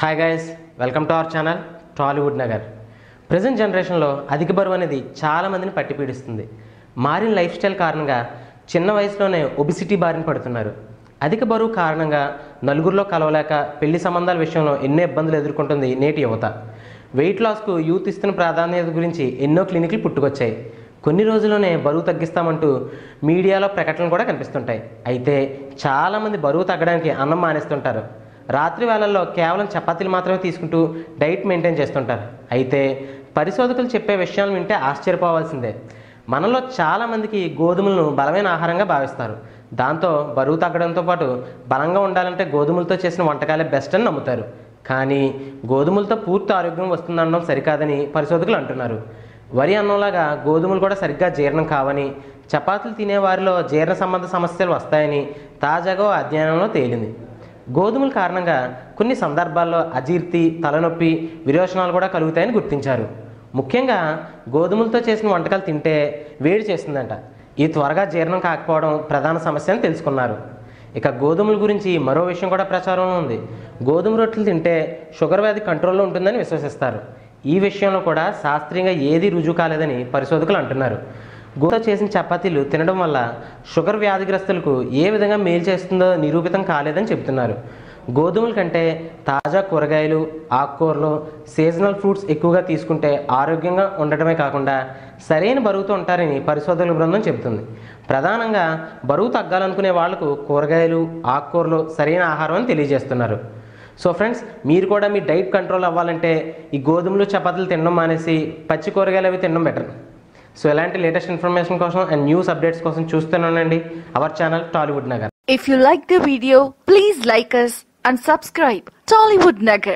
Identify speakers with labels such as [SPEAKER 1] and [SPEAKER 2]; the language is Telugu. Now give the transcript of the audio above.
[SPEAKER 1] Hi guys, welcome to our channel Tollywood Nagar. Present జనరేషన్లో అధిక బరువు అనేది చాలామందిని పట్టి పీడిస్తుంది. మారిన లైఫ్ స్టైల్ కారణంగా చిన్న వయసులోనే ఒబిసిటీ బారిన పడుతున్నారు. అధిక బరువు కారణంగా నలుగురిలో కలవలేక పెళ్లి సంబంధాల విషయంలో ఎన్నో ఇబ్బందులు ఎదుర్కొంటుంది నేటి యువత. వెయిట్ లాస్కు యూత్ ఇస్తున్న ప్రాధాన్యత గురించి ఎన్నో క్లినిక్లు పుట్టుకొచ్చాయి. కొన్ని రోజుల్లోనే బరువు తగ్గిస్తామంటూ మీడియాలో ప్రకటనలు కూడా కనిపిస్తుంటాయి. అయితే చాలామంది బరువు తగ్గడానికి అన్నం మానేస్తుంటారు. రాత్రి వేళల్లో కేవలం చపాతీలు మాత్రమే తీసుకుంటూ డైట్ మెయింటైన్ చేస్తుంటారు. అయితే పరిశోధకులు చెప్పే విషయాలు వింటే ఆశ్చర్యపోవాల్సిందే. మనలో చాలామందికి గోధుమలను బలమైన ఆహారంగా భావిస్తారు. దాంతో బరువు తగ్గడంతో పాటు బలంగా ఉండాలంటే గోధుమలతో చేసిన వంటకాలే బెస్ట్ అని నమ్ముతారు. కానీ గోధుమలతో పూర్తి ఆరోగ్యం వస్తుందనడం సరికాదని పరిశోధకులు అంటున్నారు. వరి అన్నంలాగా గోధుమలు కూడా సరిగ్గా జీర్ణం కావని, చపాతీలు తినేవారిలో జీర్ణ సంబంధ సమస్యలు వస్తాయని తాజాగా అధ్యయనంలో తేలింది. గోధుమల కారణంగా కొన్ని సందర్భాల్లో అజీర్తి, తలనొప్పి, విరోచనాలు కూడా కలుగుతాయని గుర్తించారు. ముఖ్యంగా గోధుమలతో చేసిన వంటకాలు తింటే వేడి చేస్తుందంట. ఇది త్వరగా జీర్ణం కాకపోవడం ప్రధాన సమస్య అని తెలుసుకున్నారు. ఇక గోధుమల గురించి మరో విషయం కూడా ప్రచారంలో ఉంది. గోధుమ రొట్టెలు తింటే షుగర్ వ్యాధి కంట్రోల్లో ఉంటుందని విశ్వసిస్తారు. ఈ విషయంలో కూడా శాస్త్రీయంగా ఏదీ రుజువు కాలేదని పరిశోధకులు అంటున్నారు. గోధుమతో చేసిన చపాతీలు తినడం వల్ల షుగర్ వ్యాధిగ్రస్తులకు ఏ విధంగా మేలు చేస్తుందో నిరూపితం కాలేదని చెబుతున్నారు. గోధుమల కంటే తాజా కూరగాయలు, ఆకుకూరలు, సీజనల్ ఫ్రూట్స్ ఎక్కువగా తీసుకుంటే ఆరోగ్యంగా ఉండటమే కాకుండా సరైన బరువుతో ఉంటారని పరిశోధకుల బృందం చెబుతుంది. ప్రధానంగా బరువు తగ్గాలనుకునే వాళ్లకు కూరగాయలు, ఆకుకూరలు సరైన ఆహారం అని తెలియజేస్తున్నారు. సో ఫ్రెండ్స్, మీరు కూడా మీ డైట్ కంట్రోల్ అవ్వాలంటే ఈ గోధుమలు, చపాతీలు తినడం మానేసి పచ్చి కూరగాయలు అవి తినడం బెటర్. సో ఇలాంటి లేటెస్ట్ ఇన్ఫర్మేషన్ కోసం అండ్ న్యూస్ అప్డేట్స్ కోసం చూస్తూనే our channel Tollywood Nagar.
[SPEAKER 2] If you like the video, please like us and subscribe Tollywood Nagar.